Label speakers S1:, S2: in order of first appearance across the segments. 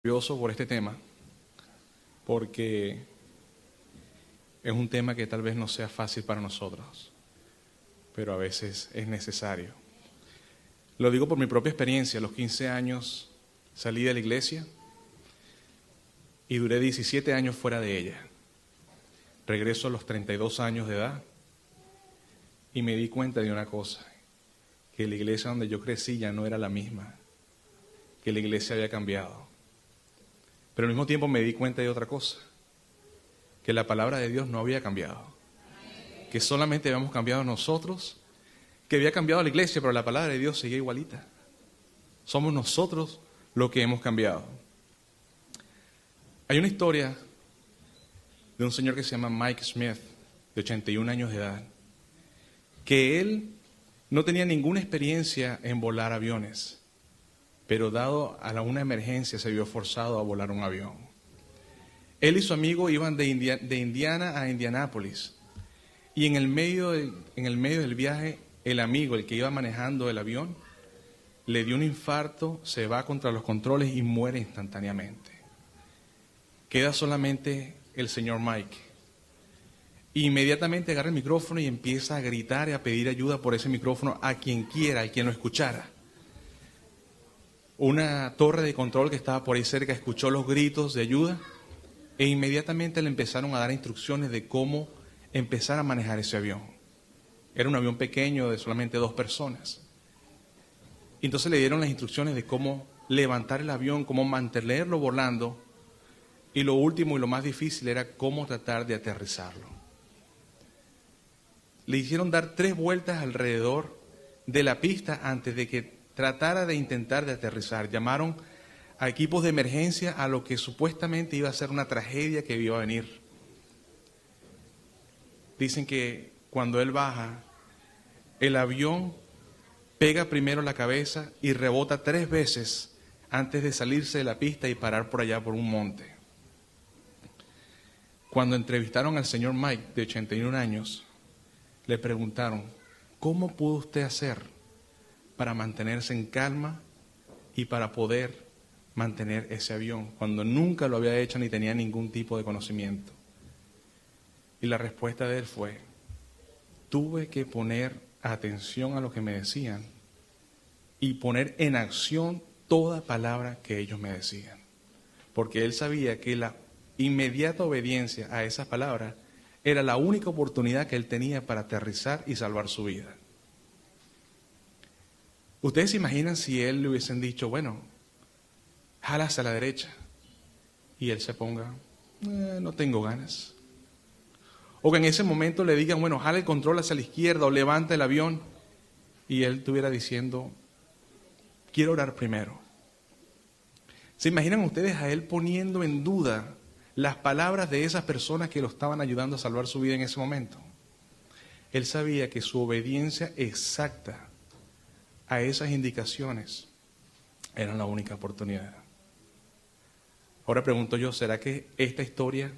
S1: Curioso por este tema, porque es un tema que tal vez no sea fácil para nosotros, pero a veces es necesario. Lo digo por mi propia experiencia. A los 15 años salí de la iglesia y duré 17 años fuera de ella. Regreso a los 32 años de edad y me di cuenta de una cosa, que la iglesia donde yo crecí ya no era la misma, que la iglesia había cambiado. Pero al mismo tiempo me di cuenta de otra cosa, que la palabra de Dios no había cambiado, que solamente habíamos cambiado nosotros, que había cambiado la iglesia, pero la palabra de Dios seguía igualita. Somos nosotros los que hemos cambiado. Hay una historia de un señor que se llama Mike Smith, de 81 años de edad, que él no tenía ninguna experiencia en volar aviones, pero dado a una emergencia se vio forzado a volar un avión. Él y su amigo iban de Indiana a Indianápolis, y en el medio del viaje, el amigo, el que iba manejando el avión, le dio un infarto, se va contra los controles y muere instantáneamente. Queda solamente el señor Mike. Inmediatamente agarra el micrófono y empieza a gritar y a pedir ayuda por ese micrófono a quien quiera y quien lo escuchara. Una torre de control que estaba por ahí cerca escuchó los gritos de ayuda e inmediatamente le empezaron a dar instrucciones de cómo empezar a manejar ese avión. Era un avión pequeño de solamente 2 personas. Entonces le dieron las instrucciones de cómo levantar el avión, cómo mantenerlo volando, y lo último y lo más difícil era cómo tratar de aterrizarlo. Le hicieron dar 3 vueltas alrededor de la pista antes de que tratara de intentar de aterrizar. Llamaron a equipos de emergencia a lo que supuestamente iba a ser una tragedia que iba a venir. Dicen que cuando él baja, el avión pega primero la cabeza y rebota 3 veces antes de salirse de la pista y parar por allá por un monte. Cuando entrevistaron al señor Mike, de 81 años, le preguntaron, ¿cómo pudo usted hacer para mantenerse en calma y para poder mantener ese avión cuando nunca lo había hecho ni tenía ningún tipo de conocimiento? Y la respuesta de él fue, tuve que poner atención a lo que me decían y poner en acción toda palabra que ellos me decían, porque él sabía que la inmediata obediencia a esas palabras era la única oportunidad que él tenía para aterrizar y salvar su vida. ¿Ustedes se imaginan si él le hubiesen dicho, bueno, jala hacia la derecha, y él se ponga, no tengo ganas? O que en ese momento le digan, bueno, jala el control hacia la izquierda o levanta el avión, y él estuviera diciendo, quiero orar primero. ¿Se imaginan ustedes a él poniendo en duda las palabras de esas personas que lo estaban ayudando a salvar su vida en ese momento? Él sabía que su obediencia exacta a esas indicaciones era la única oportunidad. Ahora pregunto yo, ¿será que esta historia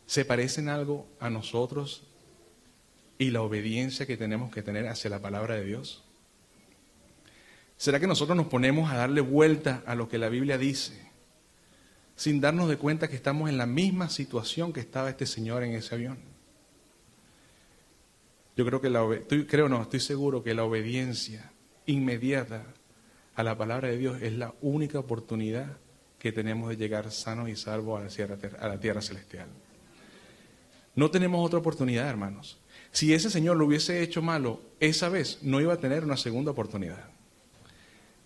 S1: se parece en algo a nosotros y la obediencia que tenemos que tener hacia la palabra de Dios? ¿Será que nosotros nos ponemos a darle vuelta a lo que la Biblia dice, sin darnos de cuenta que estamos en la misma situación que estaba este señor en ese avión? Yo creo que estoy seguro que la obediencia inmediata a la palabra de Dios es la única oportunidad que tenemos de llegar sanos y salvos a la tierra celestial. No tenemos otra oportunidad, hermanos. Si ese señor lo hubiese hecho malo esa vez, no iba a tener una segunda oportunidad.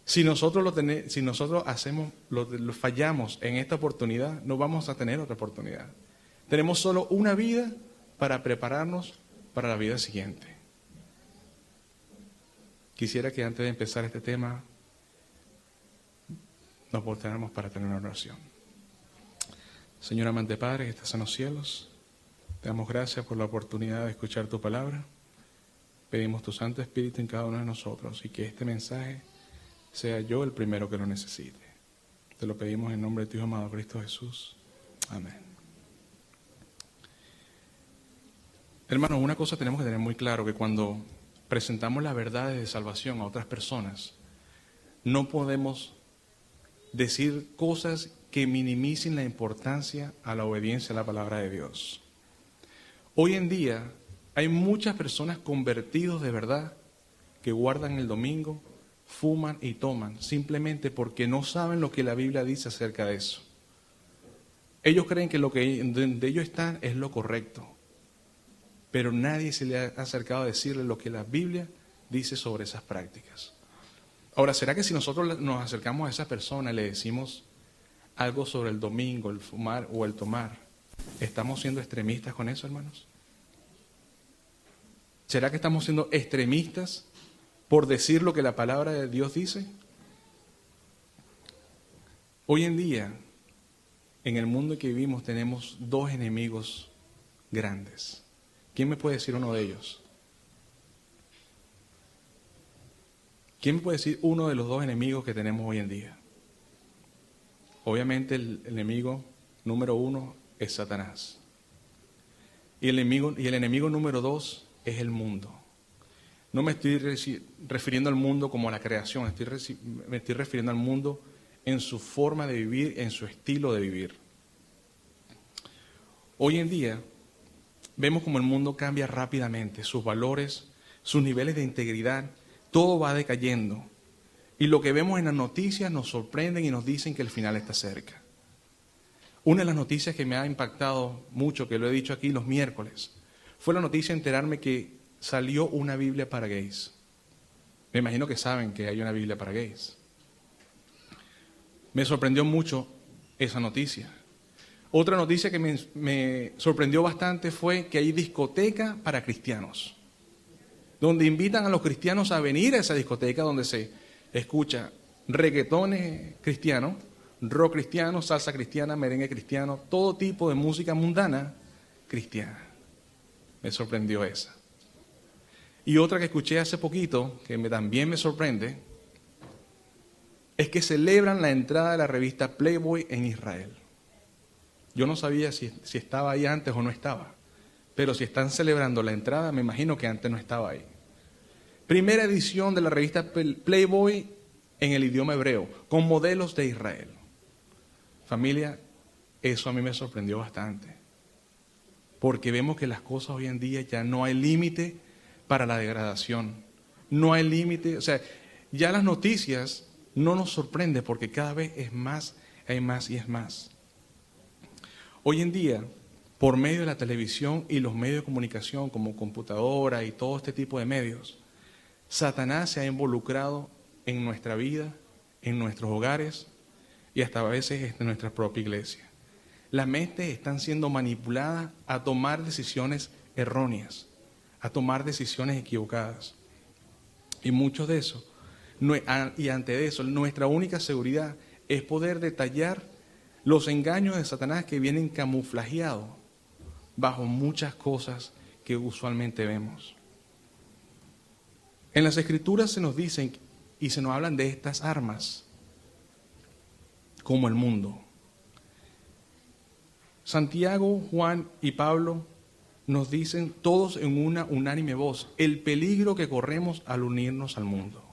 S1: Si nosotros lo fallamos en esta oportunidad, no vamos a tener otra oportunidad. Tenemos solo una vida para prepararnos para la vida siguiente. Quisiera que antes de empezar este tema nos volteáramos para tener una oración. Señor amante Padre que estás en los cielos, te damos gracias por la oportunidad de escuchar tu palabra. Pedimos tu Santo Espíritu en cada uno de nosotros y que este mensaje sea yo el primero que lo necesite. Te lo pedimos en nombre de tu Hijo amado Cristo Jesús. Amén. Hermanos, una cosa tenemos que tener muy claro, que cuando presentamos las verdades de salvación a otras personas, no podemos decir cosas que minimicen la importancia a la obediencia a la palabra de Dios. Hoy en día hay muchas personas convertidos de verdad que guardan el domingo, fuman y toman, simplemente porque no saben lo que la Biblia dice acerca de eso. Ellos creen que lo que donde ellos están es lo correcto, pero nadie se le ha acercado a decirle lo que la Biblia dice sobre esas prácticas. Ahora, ¿será que si nosotros nos acercamos a esa persona y le decimos algo sobre el domingo, el fumar o el tomar, estamos siendo extremistas con eso, hermanos? ¿Será que estamos siendo extremistas por decir lo que la palabra de Dios dice? Hoy en día, en el mundo en que vivimos, tenemos dos enemigos grandes. ¿Quién me puede decir uno de ellos? ¿Quién me puede decir uno de los dos enemigos que tenemos hoy en día? Obviamente el enemigo número uno es Satanás. Y el enemigo número dos es el mundo. No me estoy refiriendo al mundo como a la creación, me estoy refiriendo al mundo en su forma de vivir, en su estilo de vivir. Hoy en día vemos como el mundo cambia rápidamente, sus valores, sus niveles de integridad, todo va decayendo. Y lo que vemos en las noticias nos sorprenden y nos dicen que el final está cerca. Una de las noticias que me ha impactado mucho, que lo he dicho aquí los miércoles, fue la noticia de enterarme que salió una Biblia para gays. Me imagino que saben que hay una Biblia para gays. Me sorprendió mucho esa noticia. Otra noticia que me sorprendió bastante fue que hay discoteca para cristianos, donde invitan a los cristianos a venir a esa discoteca donde se escucha reggaetones cristianos, rock cristiano, salsa cristiana, merengue cristiano, todo tipo de música mundana cristiana. Me sorprendió esa. Y otra que escuché hace poquito, que también me sorprende, es que celebran la entrada de la revista Playboy en Israel. Yo no sabía si estaba ahí antes o no estaba, pero si están celebrando la entrada, me imagino que antes no estaba ahí. Primera edición de la revista Playboy en el idioma hebreo, con modelos de Israel. Familia, eso a mí me sorprendió bastante, porque vemos que las cosas hoy en día ya no hay límite para la degradación. No hay límite, o sea, ya las noticias no nos sorprenden porque cada vez es más, hay más y es más. Hoy en día, por medio de la televisión y los medios de comunicación como computadora y todo este tipo de medios, Satanás se ha involucrado en nuestra vida, en nuestros hogares y hasta a veces en nuestra propia iglesia. Las mentes están siendo manipuladas a tomar decisiones erróneas, a tomar decisiones equivocadas. Y mucho de eso, y ante eso, nuestra única seguridad es poder detallar los engaños de Satanás que vienen camuflajeados bajo muchas cosas que usualmente vemos. En las Escrituras se nos dicen y se nos hablan de estas armas como el mundo. Santiago, Juan y Pablo nos dicen todos en una unánime voz el peligro que corremos al unirnos al mundo.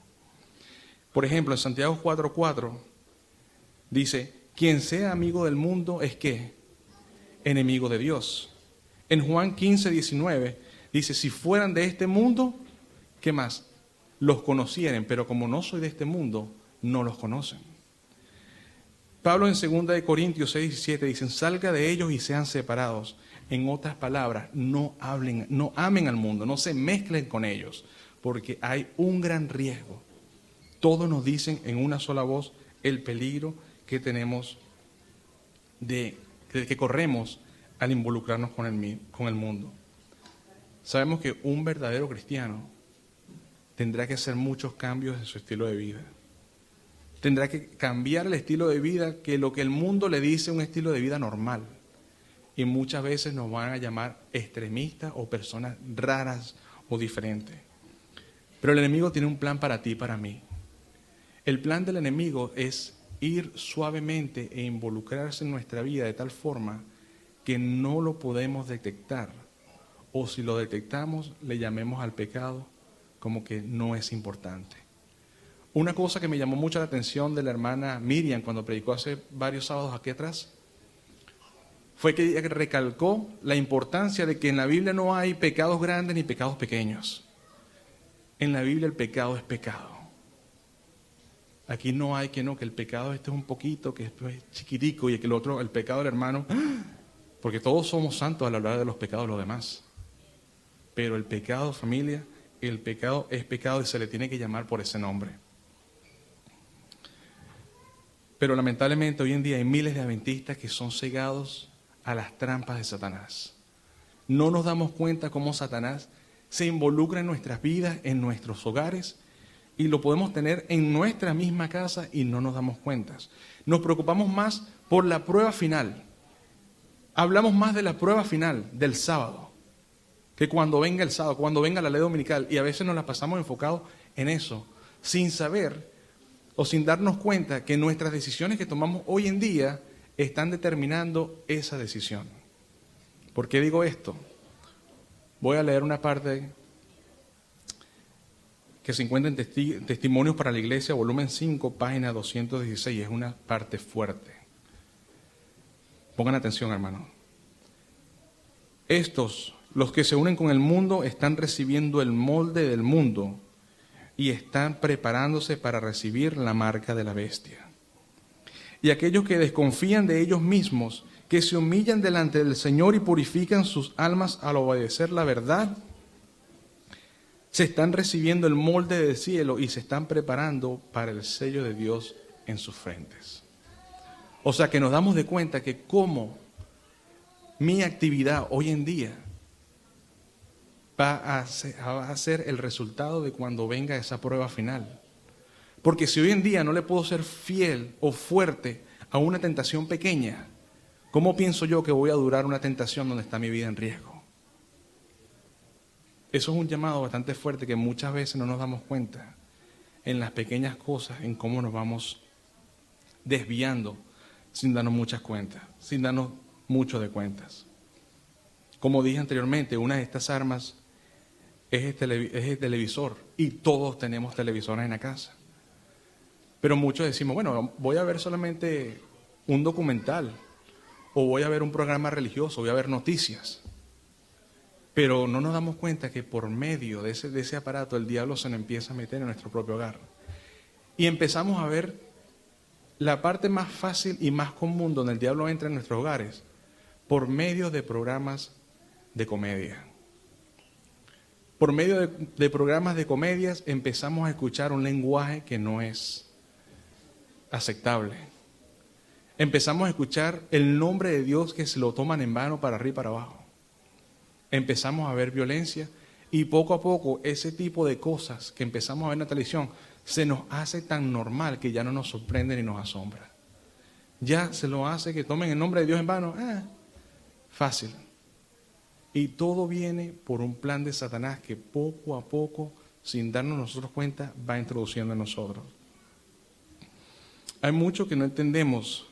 S1: Por ejemplo, en Santiago 4:4 dice, quien sea amigo del mundo es ¿qué? Enemigo de Dios. En Juan 15:19 dice, si fueran de este mundo, ¿qué más? Los conocieren, pero como no soy de este mundo, no los conocen. Pablo en 2 Corintios 6:17 dicen, salga de ellos y sean separados. En otras palabras, no amen al mundo, no se mezclen con ellos, porque hay un gran riesgo. Todos nos dicen en una sola voz el peligro que tenemos que corremos al involucrarnos con el mundo. Sabemos que un verdadero cristiano tendrá que hacer muchos cambios en su estilo de vida. Tendrá que cambiar el estilo de vida que lo que el mundo le dice un estilo de vida normal. Y muchas veces nos van a llamar extremistas o personas raras o diferentes. Pero el enemigo tiene un plan para ti y para mí. El plan del enemigo es ir suavemente e involucrarse en nuestra vida de tal forma que no lo podemos detectar. O si lo detectamos, le llamemos al pecado como que no es importante. Una cosa que me llamó mucho la atención de la hermana Miriam cuando predicó hace varios sábados aquí atrás, fue que ella recalcó la importancia de que en la Biblia no hay pecados grandes ni pecados pequeños. En la Biblia el pecado es pecado. Aquí no hay que el pecado este es un poquito, que esto es chiquitico y que el otro, el pecado del hermano, porque todos somos santos al hablar de los pecados de los demás. Pero el pecado, familia, el pecado es pecado y se le tiene que llamar por ese nombre. Pero lamentablemente hoy en día hay miles de adventistas que son cegados a las trampas de Satanás. No nos damos cuenta cómo Satanás se involucra en nuestras vidas, en nuestros hogares, y lo podemos tener en nuestra misma casa y no nos damos cuenta. Nos preocupamos más por la prueba final. Hablamos más de la prueba final del sábado, que cuando venga el sábado, cuando venga la ley dominical, y a veces nos la pasamos enfocados en eso, sin saber o sin darnos cuenta que nuestras decisiones que tomamos hoy en día están determinando esa decisión. ¿Por qué digo esto? Voy a leer una parte que se encuentra en Testimonios para la Iglesia, volumen 5, página 216. Es una parte fuerte. Pongan atención, hermano. Estos, los que se unen con el mundo, están recibiendo el molde del mundo y están preparándose para recibir la marca de la bestia. Y aquellos que desconfían de ellos mismos, que se humillan delante del Señor y purifican sus almas al obedecer la verdad, se están recibiendo el molde del cielo y se están preparando para el sello de Dios en sus frentes. O sea que nos damos de cuenta que como mi actividad hoy en día va a ser el resultado de cuando venga esa prueba final. Porque si hoy en día no le puedo ser fiel o fuerte a una tentación pequeña, ¿cómo pienso yo que voy a durar una tentación donde está mi vida en riesgo? Eso es un llamado bastante fuerte que muchas veces no nos damos cuenta en las pequeñas cosas, en cómo nos vamos desviando sin darnos muchas cuentas, sin darnos mucho de cuentas. Como dije anteriormente, una de estas armas es el televisor y todos tenemos televisores en la casa. Pero muchos decimos, bueno, voy a ver solamente un documental o voy a ver un programa religioso, voy a ver noticias. Pero no nos damos cuenta que por medio de ese aparato el diablo se nos empieza a meter en nuestro propio hogar. Y empezamos a ver la parte más fácil y más común donde el diablo entra en nuestros hogares, por medio de programas de comedia. Por medio de programas de comedias empezamos a escuchar un lenguaje que no es aceptable. Empezamos a escuchar el nombre de Dios que se lo toman en vano para arriba y para abajo. Empezamos a ver violencia y poco a poco ese tipo de cosas que empezamos a ver en la televisión se nos hace tan normal que ya no nos sorprende ni nos asombra. Ya se lo hace que tomen el nombre de Dios en vano. Fácil. Y todo viene por un plan de Satanás que poco a poco, sin darnos nosotros cuenta, va introduciendo en nosotros. Hay mucho que no entendemos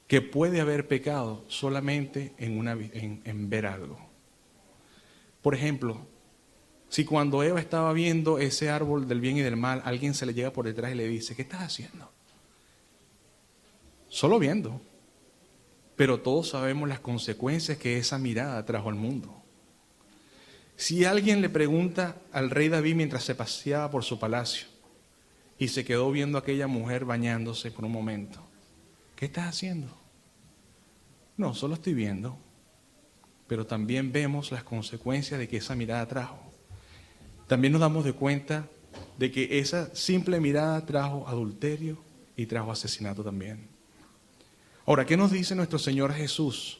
S1: que puede haber pecado solamente en ver algo. Por ejemplo, si cuando Eva estaba viendo ese árbol del bien y del mal, alguien se le llega por detrás y le dice, ¿qué estás haciendo? Solo viendo. Pero todos sabemos las consecuencias que esa mirada trajo al mundo. Si alguien le pregunta al rey David mientras se paseaba por su palacio y se quedó viendo a aquella mujer bañándose por un momento, ¿qué estás haciendo? No, solo estoy viendo. Pero también vemos las consecuencias de que esa mirada trajo. También nos damos de cuenta de que esa simple mirada trajo adulterio y trajo asesinato también. Ahora, ¿qué nos dice nuestro Señor Jesús?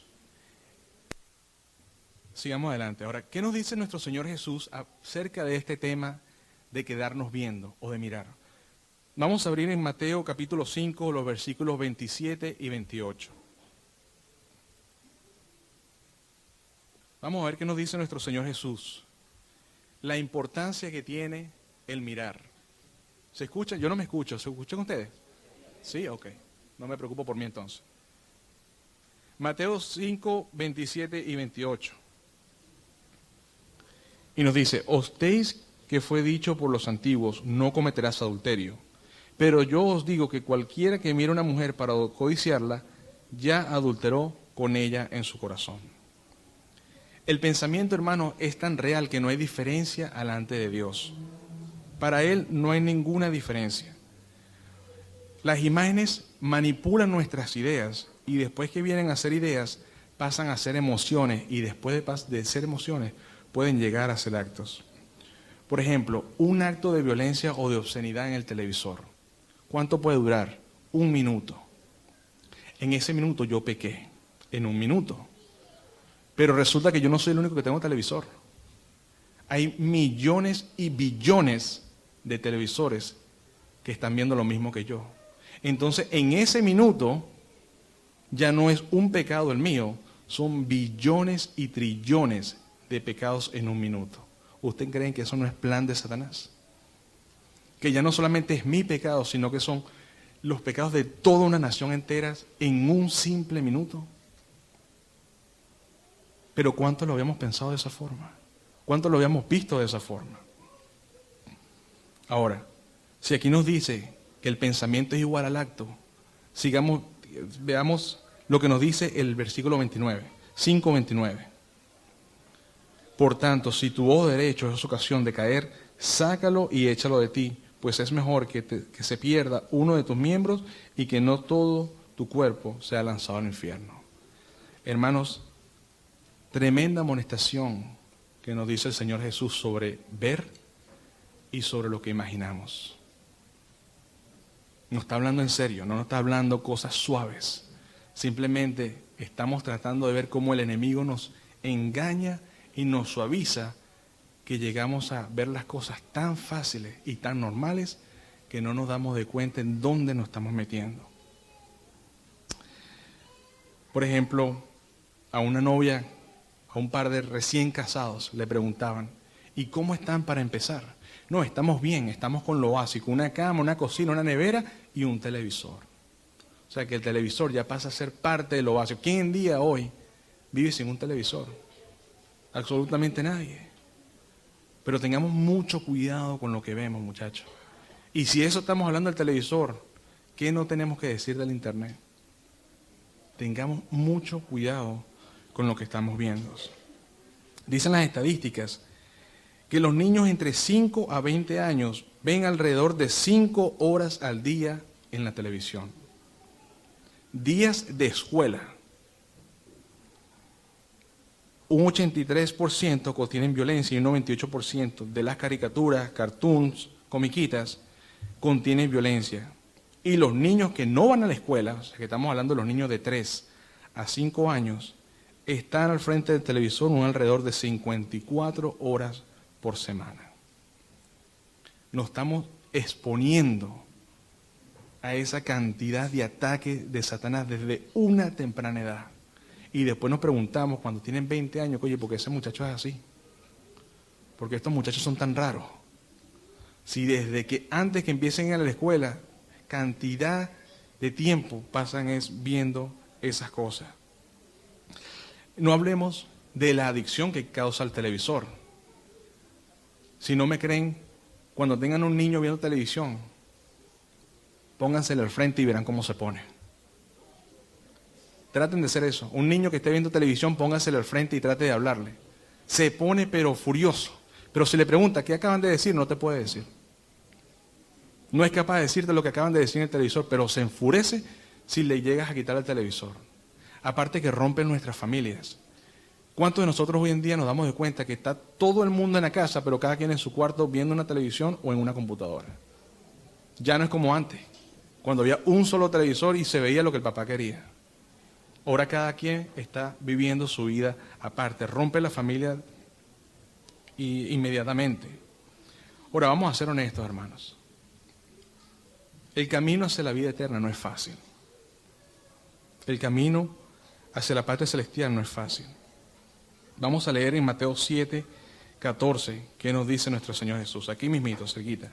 S1: Sigamos adelante. Ahora, ¿qué nos dice nuestro Señor Jesús acerca de este tema de quedarnos viendo o de mirar? Vamos a abrir en Mateo capítulo 5, los versículos 27 y 28. Vamos a ver qué nos dice nuestro Señor Jesús. La importancia que tiene el mirar. ¿Se escucha? Yo no me escucho. ¿Se escuchan ustedes? Sí, ok. No me preocupo por mí entonces. Mateo 5, 27 y 28. Y nos dice, oséis que fue dicho por los antiguos, no cometerás adulterio. Pero yo os digo que cualquiera que mire a una mujer para codiciarla, ya adulteró con ella en su corazón. El pensamiento, hermano, es tan real que no hay diferencia delante de Dios. Para Él no hay ninguna diferencia. Las imágenes manipulan nuestras ideas y después que vienen a ser ideas, pasan a ser emociones y después de ser emociones, pueden llegar a ser actos. Por ejemplo, un acto de violencia o de obscenidad en el televisor. ¿Cuánto puede durar? 1 minuto. En ese minuto yo pequé, en 1 minuto. Pero resulta que yo no soy el único que tengo televisor. Hay millones y billones de televisores que están viendo lo mismo que yo. Entonces, en ese minuto, ya no es un pecado el mío, son billones y trillones de pecados en 1 minuto. ¿Usted cree que eso no es plan de Satanás? Que ya no solamente es mi pecado, sino que son los pecados de toda una nación entera en 1 simple minuto. Pero ¿cuánto lo habíamos pensado de esa forma? ¿Cuánto lo habíamos visto de esa forma? Ahora, si aquí nos dice que el pensamiento es igual al acto, veamos lo que nos dice el versículo 29, 5:29. Por tanto, si tu ojo derecho es ocasión de caer, sácalo y échalo de ti, pues es mejor que se pierda uno de tus miembros y que no todo tu cuerpo sea lanzado al infierno. Hermanos, tremenda amonestación que nos dice el Señor Jesús sobre ver y sobre lo que imaginamos. Nos está hablando en serio, no nos está hablando cosas suaves. Simplemente estamos tratando de ver cómo el enemigo nos engaña y nos suaviza, que llegamos a ver las cosas tan fáciles y tan normales que no nos damos de cuenta en dónde nos estamos metiendo. Por ejemplo, a una novia, a un par de recién casados, le preguntaban, ¿y cómo están para empezar? No, estamos bien, estamos con lo básico, una cama, una cocina, una nevera y un televisor. O sea que el televisor ya pasa a ser parte de lo básico. ¿Quién en día hoy vive sin un televisor? Absolutamente nadie. Pero tengamos mucho cuidado con lo que vemos, muchachos. Y si eso estamos hablando del televisor, ¿qué no tenemos que decir del internet? Tengamos mucho cuidado con lo que estamos viendo. Dicen las estadísticas que los niños entre 5 a 20 años ven alrededor de 5 horas al día en la televisión. Días de escuela. Un 83% contienen violencia y un 98% de las caricaturas, cartoons, comiquitas, contienen violencia. Y los niños que no van a la escuela, o sea que estamos hablando de los niños de 3 a 5 años, están al frente del televisor un alrededor de 54 horas por semana. Nos estamos exponiendo a esa cantidad de ataques de Satanás desde una temprana edad. Y después nos preguntamos, cuando tienen 20 años, oye, ¿por qué ese muchacho es así? ¿Por qué estos muchachos son tan raros? Si desde que antes que empiecen a ir a la escuela, cantidad de tiempo pasan es viendo esas cosas. No hablemos de la adicción que causa el televisor. Si no me creen, cuando tengan un niño viendo televisión, pónganselo al frente y verán cómo se pone. Traten de hacer eso. Un niño que esté viendo televisión, pónganselo al frente y trate de hablarle. Se pone pero furioso. Pero si le pregunta, ¿qué acaban de decir? No te puede decir. No es capaz de decirte lo que acaban de decir en el televisor, pero se enfurece si le llegas a quitar el televisor. Aparte que rompen nuestras familias. ¿Cuántos de nosotros hoy en día nos damos de cuenta que está todo el mundo en la casa, pero cada quien en su cuarto viendo una televisión o en una computadora? Ya no es como antes, cuando había un solo televisor y se veía lo que el papá quería. Ahora cada quien está viviendo su vida aparte, rompe la familia inmediatamente. Ahora vamos a ser honestos, hermanos. El camino hacia la vida eterna no es fácil. El camino hacia la patria celestial no es fácil. Vamos a leer en Mateo 7:14, qué nos dice nuestro Señor Jesús. Aquí mismito, cerquita.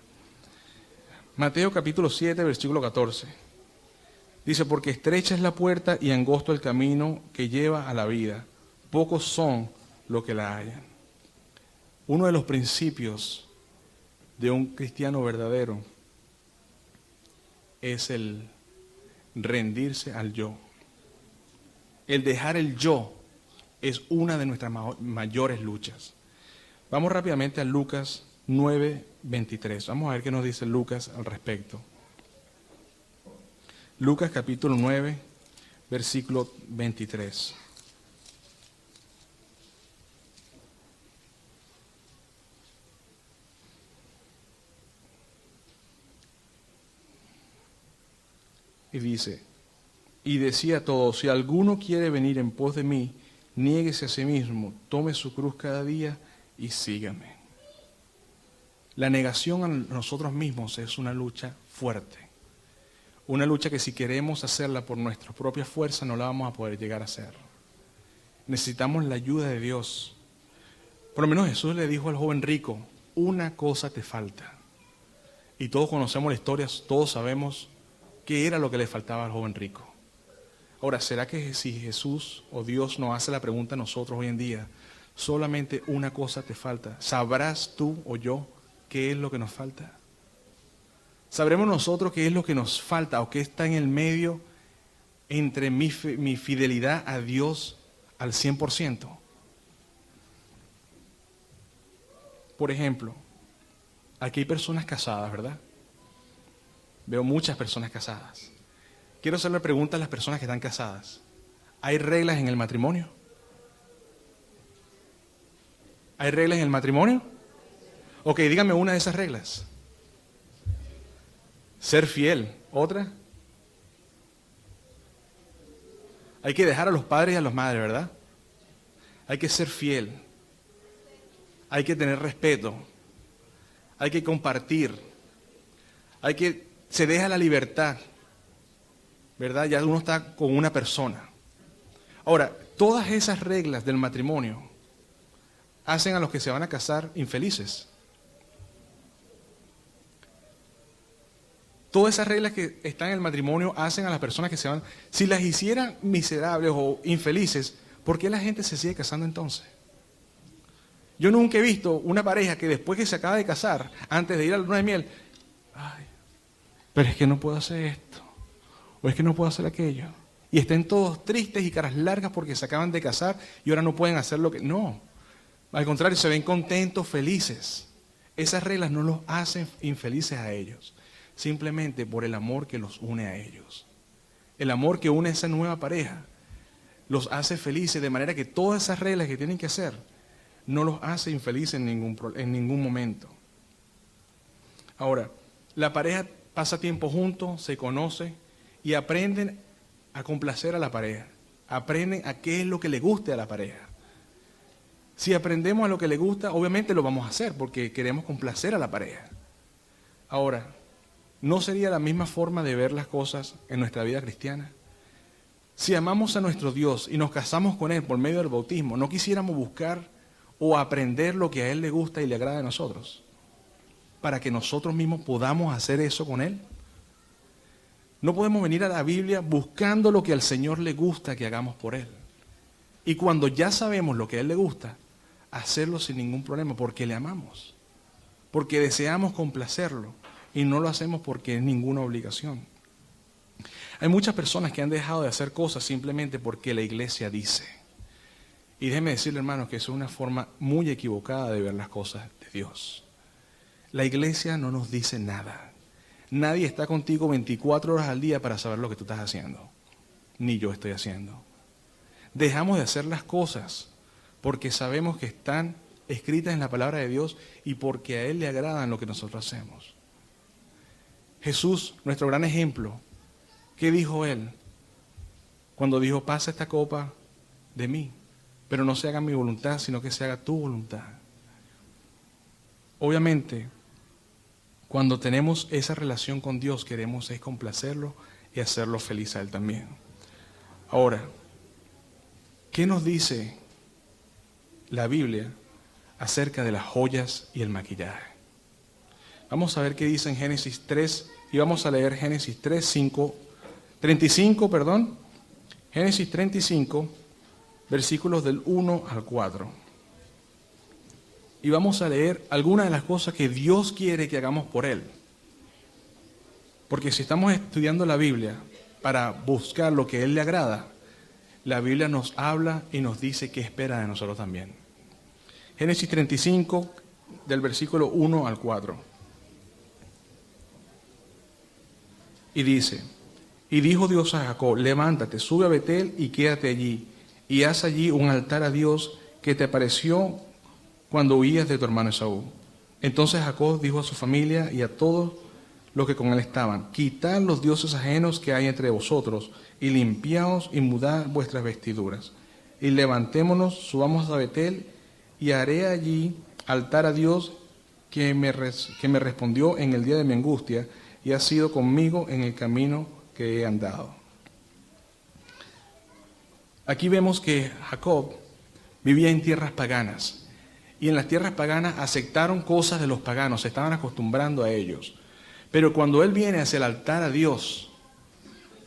S1: Mateo capítulo 7, versículo 14. Dice, porque estrecha es la puerta y angosto el camino que lleva a la vida. Pocos son los que la hallan. Uno de los principios de un cristiano verdadero es el rendirse al yo. El dejar el yo es una de nuestras mayores luchas. Vamos rápidamente a Lucas 9:23. Vamos a ver qué nos dice Lucas al respecto. Lucas capítulo 9, versículo 23. Y dice, y decía a todos, si alguno quiere venir en pos de mí, niéguese a sí mismo, tome su cruz cada día y sígame. La negación a nosotros mismos es una lucha fuerte. Una lucha que si queremos hacerla por nuestras propias fuerzas no la vamos a poder llegar a hacer. Necesitamos la ayuda de Dios. Por lo menos Jesús le dijo al joven rico, una cosa te falta. Y todos conocemos la historia, todos sabemos qué era lo que le faltaba al joven rico. Ahora, ¿será que si Jesús o Dios nos hace la pregunta a nosotros hoy en día, solamente una cosa te falta? ¿Sabrás tú o yo qué es lo que nos falta? ¿Sabremos nosotros qué es lo que nos falta o qué está en el medio entre mi fidelidad a Dios al 100%? Por ejemplo, aquí hay personas casadas, ¿verdad? Veo muchas personas casadas. Quiero hacerle pregunta a las personas que están casadas. ¿Hay reglas en el matrimonio? ¿Hay reglas en el matrimonio? Ok, dígame una de esas reglas. Ser fiel. ¿Otra? Hay que dejar a los padres y a las madres, ¿verdad? Hay que ser fiel. Hay que tener respeto. Hay que compartir. Se deja la libertad, ¿verdad? Ya uno está con una persona. Ahora, todas esas reglas del matrimonio hacen a los que se van a casar infelices. Todas esas reglas que están en el matrimonio hacen a las personas que se van... Si las hicieran miserables o infelices, ¿por qué la gente se sigue casando entonces? Yo nunca he visto una pareja que después que se acaba de casar, antes de ir a la luna de miel, ay, pero es que no puedo hacer esto, o es que no puedo hacer aquello. Y estén todos tristes y caras largas porque se acaban de casar y ahora no pueden hacer lo que... No, al contrario, se ven contentos, felices. Esas reglas no los hacen infelices a ellos, simplemente por el amor que los une a ellos. El amor que une a esa nueva pareja los hace felices, de manera que todas esas reglas que tienen que hacer no los hace infelices en ningún momento. Ahora, la pareja pasa tiempo juntos, se conoce y aprenden a complacer a la pareja. Aprenden a qué es lo que le guste a la pareja. Si aprendemos a lo que le gusta, obviamente lo vamos a hacer porque queremos complacer a la pareja. Ahora, ¿no sería la misma forma de ver las cosas en nuestra vida cristiana? Si amamos a nuestro Dios y nos casamos con Él por medio del bautismo, ¿no quisiéramos buscar o aprender lo que a Él le gusta y le agrada a nosotros, para que nosotros mismos podamos hacer eso con Él? No podemos venir a la Biblia buscando lo que al Señor le gusta que hagamos por Él. Y cuando ya sabemos lo que a Él le gusta, hacerlo sin ningún problema, porque le amamos, porque deseamos complacerlo, y no lo hacemos porque es ninguna obligación. Hay muchas personas que han dejado de hacer cosas simplemente porque la iglesia dice. Y déjeme decirle, hermanos, que eso es una forma muy equivocada de ver las cosas de Dios. La iglesia no nos dice nada. Nadie está contigo 24 horas al día para saber lo que tú estás haciendo. Ni yo estoy haciendo. Dejamos de hacer las cosas porque sabemos que están escritas en la palabra de Dios y porque a Él le agradan lo que nosotros hacemos. Jesús, nuestro gran ejemplo, ¿qué dijo Él? Cuando dijo, pasa esta copa de mí, pero no se haga mi voluntad, sino que se haga tu voluntad. Obviamente, cuando tenemos esa relación con Dios, queremos es complacerlo y hacerlo feliz a Él también. Ahora, ¿qué nos dice la Biblia acerca de las joyas y el maquillaje? Vamos a ver qué dice en Génesis 3, y vamos a leer Génesis 35, Génesis 35, versículos del 1 al 4. Y vamos a leer algunas de las cosas que Dios quiere que hagamos por Él. Porque si estamos estudiando la Biblia para buscar lo que a Él le agrada, la Biblia nos habla y nos dice qué espera de nosotros también. Génesis 35, del versículo 1 al 4. Y dice: y dijo Dios a Jacob: levántate, sube a Betel y quédate allí, y haz allí un altar a Dios que te apareció cuando huías de tu hermano Esaú. Entonces Jacob dijo a su familia y a todos los que con él estaban: quitad los dioses ajenos que hay entre vosotros, y limpiaos y mudad vuestras vestiduras. Y levantémonos, subamos a Betel, y haré allí altar a Dios que me respondió en el día de mi angustia, y ha sido conmigo en el camino que he andado. Aquí vemos que Jacob vivía en tierras paganas, y en las tierras paganas aceptaron cosas de los paganos, se estaban acostumbrando a ellos. Pero cuando él viene hacia el altar a Dios,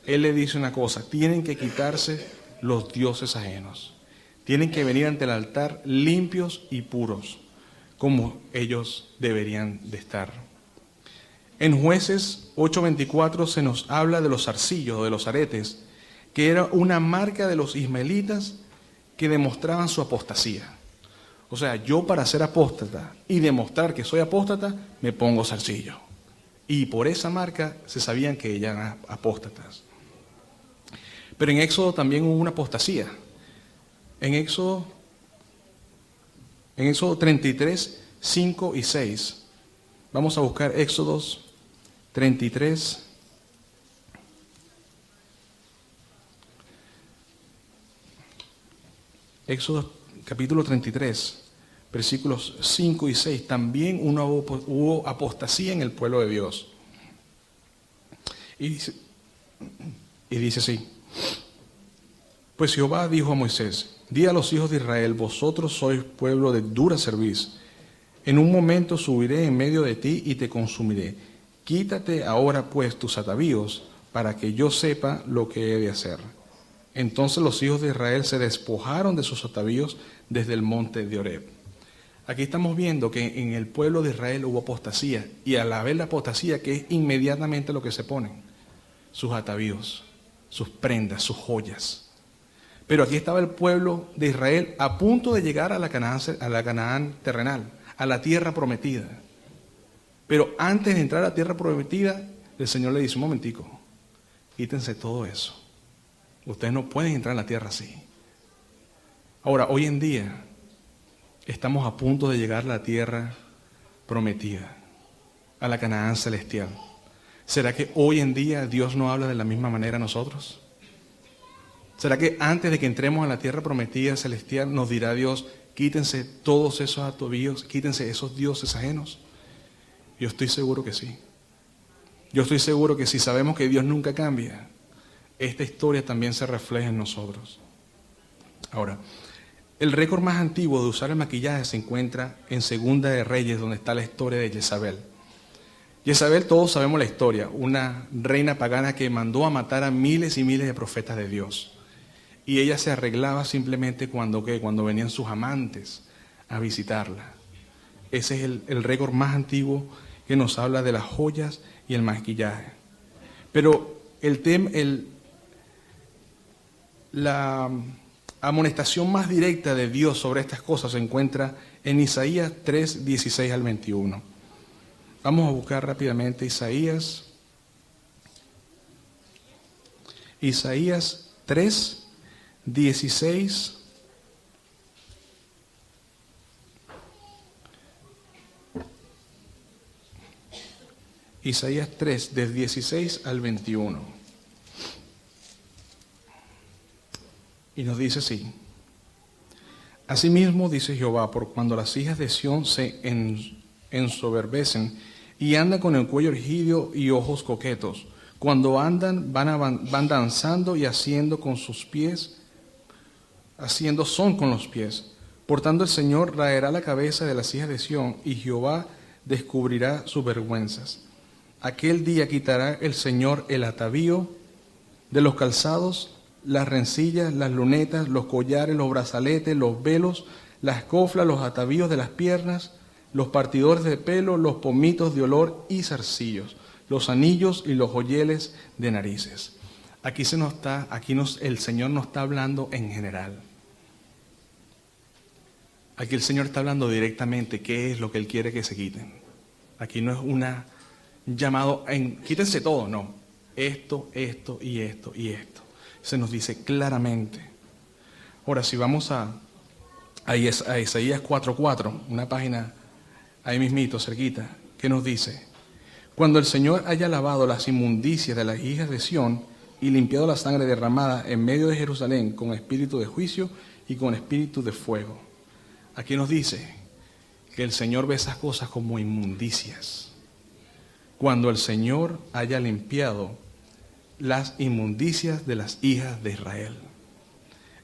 S1: él le dice una cosa: tienen que quitarse los dioses ajenos. Tienen que venir ante el altar limpios y puros, como ellos deberían de estar. En Jueces 8:24 se nos habla de los zarcillos, de los aretes, que era una marca de los ismaelitas que demostraban su apostasía. O sea, yo para ser apóstata y demostrar que soy apóstata, me pongo zarcillo. Y por esa marca se sabían que eran apóstatas. Pero en Éxodo también hubo una apostasía. En Éxodo 33, 5 y 6. Vamos a buscar Éxodos 33. Éxodo capítulo 33, versículos 5 y 6. También hubo apostasía en el pueblo de Dios. Y dice así: pues Jehová dijo a Moisés: di a los hijos de Israel: vosotros sois pueblo de dura cerviz. En un momento subiré en medio de ti y te consumiré. Quítate ahora pues tus atavíos, para que yo sepa lo que he de hacer. Entonces los hijos de Israel se despojaron de sus atavíos desde el monte de Horeb. Aquí estamos viendo que en el pueblo de Israel hubo apostasía, y al haber la apostasía, que es inmediatamente lo que se ponen: sus atavíos, sus prendas, sus joyas. Pero aquí estaba el pueblo de Israel a punto de llegar a la Canaán terrenal, a la tierra prometida. Pero antes de entrar a la tierra prometida, el Señor le dice: un momentico, quítense todo eso. Ustedes no pueden entrar en la tierra así. Ahora, hoy en día, estamos a punto de llegar a la tierra prometida, a la Canaán celestial. ¿Será que hoy en día Dios no habla de la misma manera a nosotros? ¿Será que antes de que entremos a la tierra prometida celestial nos dirá Dios: quítense todos esos atavíos, quítense esos dioses ajenos? Yo estoy seguro que sí. Yo estoy seguro que si sabemos que Dios nunca cambia, esta historia también se refleja en nosotros. Ahora, el récord más antiguo de usar el maquillaje se encuentra en Segunda de Reyes, donde está la historia de Jezabel. Jezabel, todos sabemos la historia, una reina pagana que mandó a matar a miles y miles de profetas de Dios. Y ella se arreglaba simplemente cuando venían sus amantes a visitarla. Ese es el récord más antiguo que nos habla de las joyas y el maquillaje. Pero la amonestación más directa de Dios sobre estas cosas se encuentra en Isaías 3, 16 al 21. Vamos a buscar rápidamente Isaías 3, 16 Isaías 3, del 16 al 21. Y nos dice así: asimismo dice Jehová, por cuando las hijas de Sión se ensoberbecen y andan con el cuello erguido y ojos coquetos, cuando andan van danzando y haciendo son con los pies. Por tanto el Señor raerá la cabeza de las hijas de Sión, y Jehová descubrirá sus vergüenzas. Aquel día quitará el Señor el atavío de los calzados, las rencillas, las lunetas, los collares, los brazaletes, los velos, las coflas, los atavíos de las piernas, los partidores de pelo, los pomitos de olor y zarcillos. los anillos y los joyeles de narices. El Señor no está hablando en general. Aquí el Señor está hablando directamente qué es lo que Él quiere que se quiten. Aquí no es un llamado en quítense todo, no. Esto y esto y esto. Se nos dice claramente. Ahora, si vamos a Isaías 4:4, una página ahí mismito, cerquita, ¿qué nos dice? Cuando el Señor haya lavado las inmundicias de las hijas de Sión y limpiado la sangre derramada en medio de Jerusalén con espíritu de juicio y con espíritu de fuego. Aquí nos dice que el Señor ve esas cosas como inmundicias. Cuando el Señor haya limpiado las inmundicias de las hijas de Israel.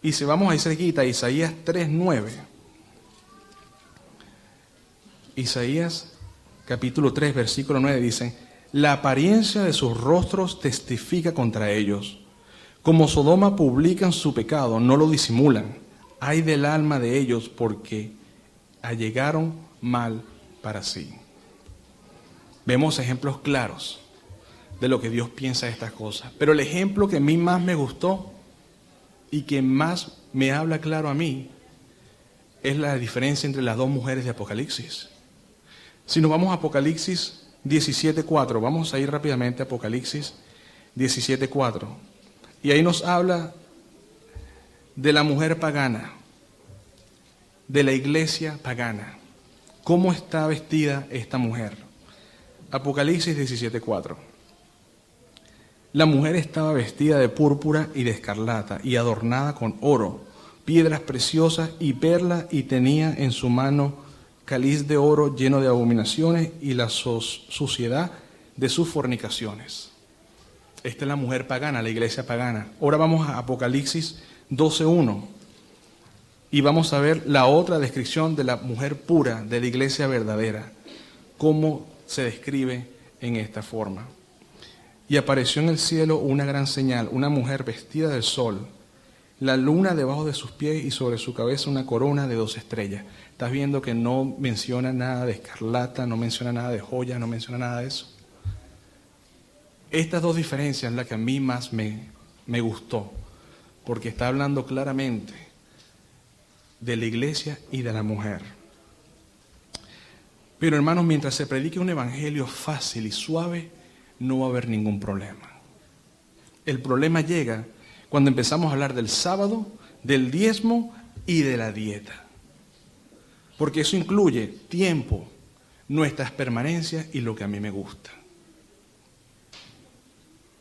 S1: Y si vamos ahí cerquita, Isaías 3:9. Isaías capítulo 3, versículo 9 dice: la apariencia de sus rostros testifica contra ellos. Como Sodoma publican su pecado, no lo disimulan. Ay del alma de ellos, porque allegaron mal para sí. Vemos ejemplos claros de lo que Dios piensa de estas cosas. Pero el ejemplo que a mí más me gustó y que más me habla claro a mí es la diferencia entre las dos mujeres de Apocalipsis. Si nos vamos a Apocalipsis 17:4, vamos a ir rápidamente a Apocalipsis 17:4. Y ahí nos habla de la mujer pagana, de la iglesia pagana. ¿Cómo está vestida esta mujer? Apocalipsis 17:4. La mujer estaba vestida de púrpura y de escarlata y adornada con oro, piedras preciosas y perlas, y tenía en su mano cáliz de oro lleno de abominaciones y la suciedad de sus fornicaciones. Esta es la mujer pagana, la iglesia pagana. Ahora vamos a Apocalipsis 12:1 y vamos a ver la otra descripción de la mujer pura, de la iglesia verdadera, cómo se describe en esta forma. Y apareció en el cielo una gran señal, una mujer vestida del sol, la luna debajo de sus pies y sobre su cabeza una corona de 2 estrellas. Estás viendo que no menciona nada de escarlata, no menciona nada de joya, no menciona nada de eso. Estas dos diferencias es la que a mí más me gustó, porque está hablando claramente de la iglesia y de la mujer. Pero hermanos, mientras se predique un evangelio fácil y suave, no va a haber ningún problema. El problema llega cuando empezamos a hablar del sábado, del diezmo y de la dieta. Porque eso incluye tiempo, nuestras permanencias y lo que a mí me gusta.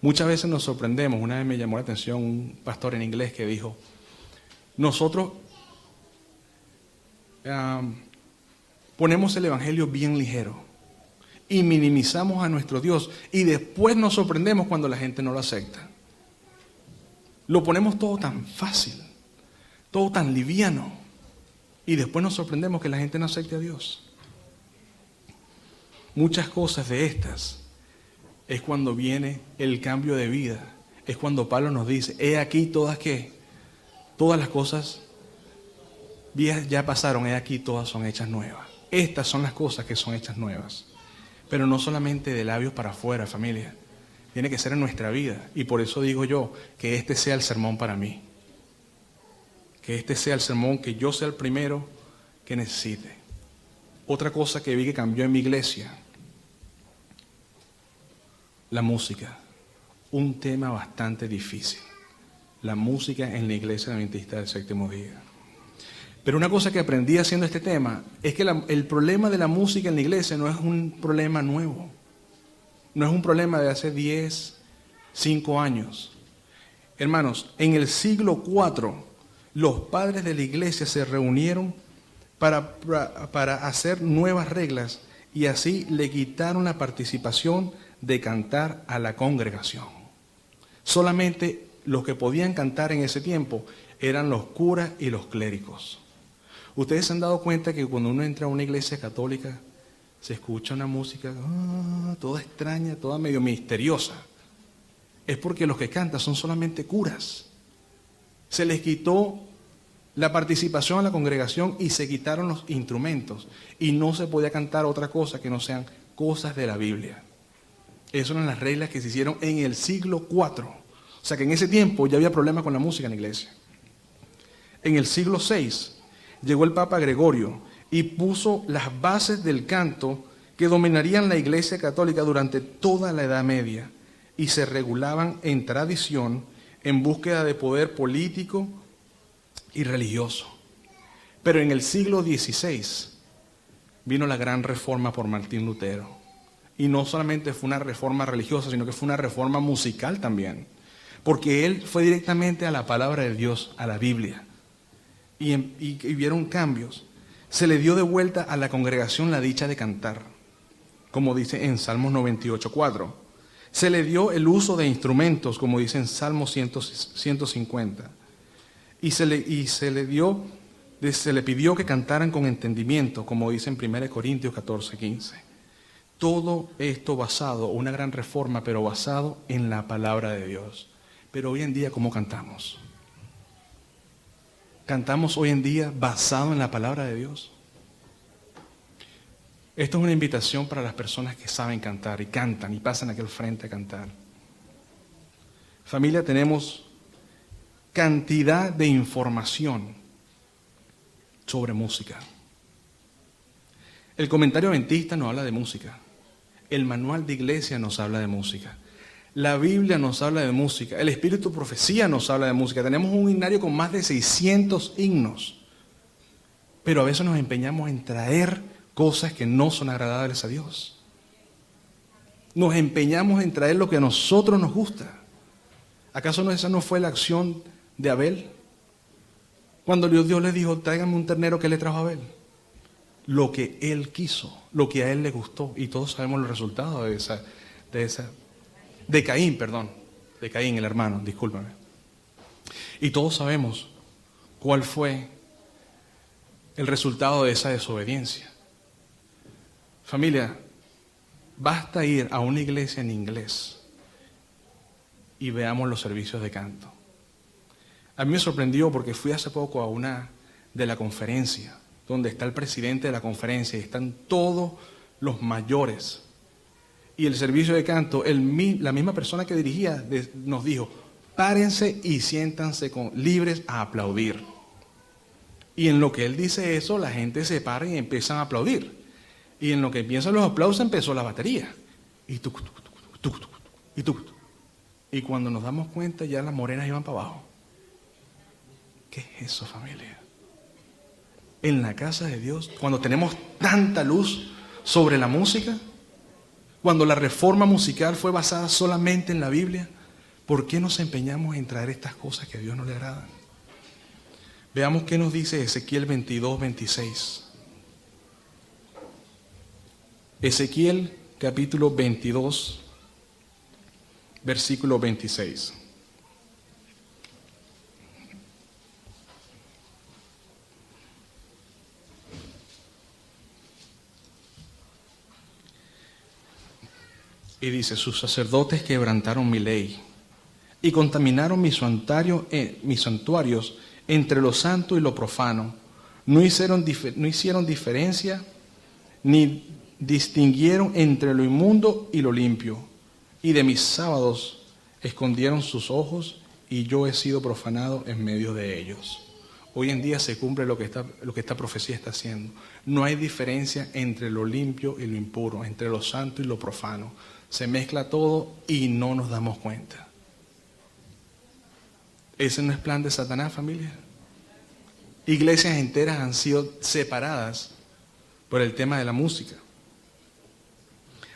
S1: Muchas veces nos sorprendemos. Una vez me llamó la atención un pastor en inglés que dijo: nosotros ponemos el evangelio bien ligero y minimizamos a nuestro Dios, y después nos sorprendemos cuando la gente no lo acepta. Lo ponemos todo tan fácil, todo tan liviano, y después nos sorprendemos que la gente no acepte a Dios. Muchas cosas de estas es cuando viene el cambio de vida, es cuando Pablo nos dice: he aquí todas las cosas viejas ya pasaron, he aquí todas son hechas nuevas. Estas son las cosas que son hechas nuevas. Pero no solamente de labios para afuera, familia. Tiene que ser en nuestra vida. Y por eso digo yo que este sea el sermón para mí. Que este sea el sermón, que yo sea el primero que necesite. Otra cosa que vi que cambió en mi iglesia: la música. Un tema bastante difícil. La música en la iglesia adventista del séptimo día. Pero una cosa que aprendí haciendo este tema es que el problema de la música en la iglesia no es un problema nuevo. No es un problema de hace 5 años. Hermanos, en el siglo IV, los padres de la iglesia se reunieron para hacer nuevas reglas, y así le quitaron la participación de cantar a la congregación. Solamente los que podían cantar en ese tiempo eran los curas y los clérigos. Ustedes se han dado cuenta que cuando uno entra a una iglesia católica se escucha una música toda extraña, toda medio misteriosa. Es porque los que cantan son solamente curas. Se les quitó la participación a la congregación y se quitaron los instrumentos, y no se podía cantar otra cosa que no sean cosas de la Biblia. Esas eran las reglas que se hicieron en el siglo IV. O sea que en ese tiempo ya había problemas con la música en la iglesia. En el siglo VI llegó el Papa Gregorio y puso las bases del canto que dominarían la Iglesia Católica durante toda la Edad Media y se regulaban en tradición en búsqueda de poder político y religioso. Pero en el siglo XVI vino la gran reforma por Martín Lutero. Y no solamente fue una reforma religiosa, sino que fue una reforma musical también. Porque él fue directamente a la palabra de Dios, a la Biblia. Y vieron cambios. Se le dio de vuelta a la congregación la dicha de cantar, como dice en Salmos 98:4. Se le dio el uso de instrumentos, como dice en Salmos 150. Y se le pidió que cantaran con entendimiento, como dice en 1 Corintios 14:15. Todo esto basado, una gran reforma, pero basado en la palabra de Dios. Pero hoy en día, ¿cómo cantamos? ¿Cantamos hoy en día basado en la palabra de Dios? Esto es una invitación para las personas que saben cantar y cantan y pasan aquí al frente a cantar. Familia, tenemos cantidad de información sobre música. El comentario adventista nos habla de música. El manual de iglesia nos habla de música. La Biblia nos habla de música. El Espíritu de Profecía nos habla de música. Tenemos un himnario con más de 600 himnos. Pero a veces nos empeñamos en traer cosas que no son agradables a Dios. Nos empeñamos en traer lo que a nosotros nos gusta. ¿Acaso esa no fue la acción de Abel? Cuando Dios le dijo, tráigame un ternero, ¿qué le trajo a Abel? Lo que él quiso, lo que a él le gustó. Y todos sabemos los resultados de Caín, el hermano, discúlpame. Y todos sabemos cuál fue el resultado de esa desobediencia. Familia, basta ir a una iglesia en inglés y veamos los servicios de canto. A mí me sorprendió porque fui hace poco a una de la conferencia, donde está el presidente de la conferencia y están todos los mayores. Y el servicio de canto, la misma persona que dirigía nos dijo, párense y siéntanse libres a aplaudir. Y en lo que él dice eso, la gente se para y empiezan a aplaudir. Y en lo que empiezan los aplausos empezó la batería. Y cuando nos damos cuenta ya las morenas iban para abajo. ¿Qué es eso, familia? En la casa de Dios, cuando tenemos tanta luz sobre la música, cuando la reforma musical fue basada solamente en la Biblia, ¿por qué nos empeñamos en traer estas cosas que a Dios no le agradan? Veamos qué nos dice Ezequiel 22:26. Ezequiel capítulo 22, versículo 26. Y dice, sus sacerdotes quebrantaron mi ley y contaminaron mis santuarios entre lo santo y lo profano. No hicieron diferencia ni distinguieron entre lo inmundo y lo limpio. Y de mis sábados escondieron sus ojos y yo he sido profanado en medio de ellos. Hoy en día se cumple lo que esta profecía está haciendo. No hay diferencia entre lo limpio y lo impuro, entre lo santo y lo profano. Se mezcla todo y no nos damos cuenta. Ese no es plan de Satanás, familia. Iglesias enteras han sido separadas por el tema de la música.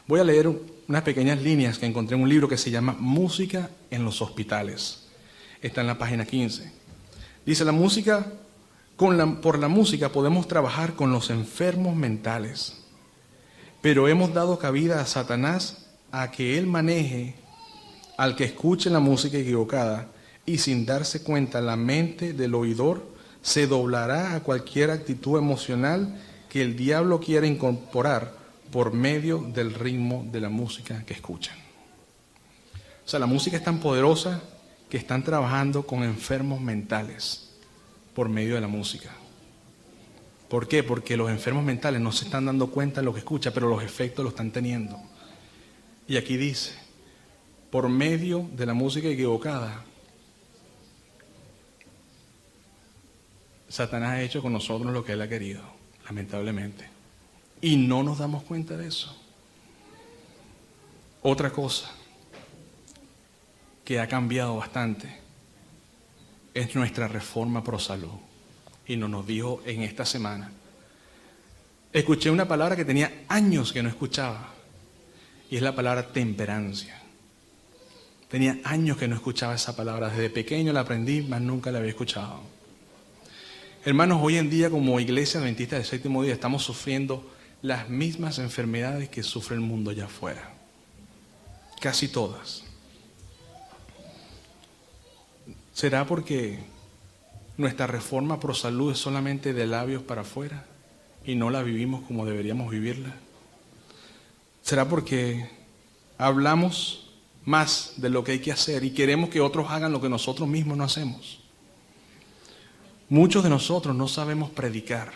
S1: Voy a leer unas pequeñas líneas que encontré en un libro que se llama Música en los hospitales. Está en la página 15. Dice, por la música podemos trabajar con los enfermos mentales, pero hemos dado cabida a Satanás a que él maneje al que escuche la música equivocada y sin darse cuenta la mente del oidor se doblará a cualquier actitud emocional que el diablo quiera incorporar por medio del ritmo de la música que escuchan. O sea, la música es tan poderosa que están trabajando con enfermos mentales por medio de la música. ¿Por qué? Porque los enfermos mentales no se están dando cuenta de lo que escuchan, pero los efectos lo están teniendo. Y aquí dice, por medio de la música equivocada, Satanás ha hecho con nosotros lo que él ha querido, lamentablemente. Y no nos damos cuenta de eso. Otra cosa que ha cambiado bastante es nuestra reforma pro salud. Y nos dijo en esta semana. Escuché una palabra que tenía años que no escuchaba. Y es la palabra temperancia. Tenía años que no escuchaba esa palabra. Desde pequeño la aprendí, mas nunca la había escuchado. Hermanos, hoy en día como iglesia adventista del séptimo día estamos sufriendo las mismas enfermedades que sufre el mundo allá afuera. Casi todas. ¿Será porque nuestra reforma pro salud es solamente de labios para afuera y no la vivimos como deberíamos vivirla? ¿Será porque hablamos más de lo que hay que hacer y queremos que otros hagan lo que nosotros mismos no hacemos? Muchos de nosotros no sabemos predicar.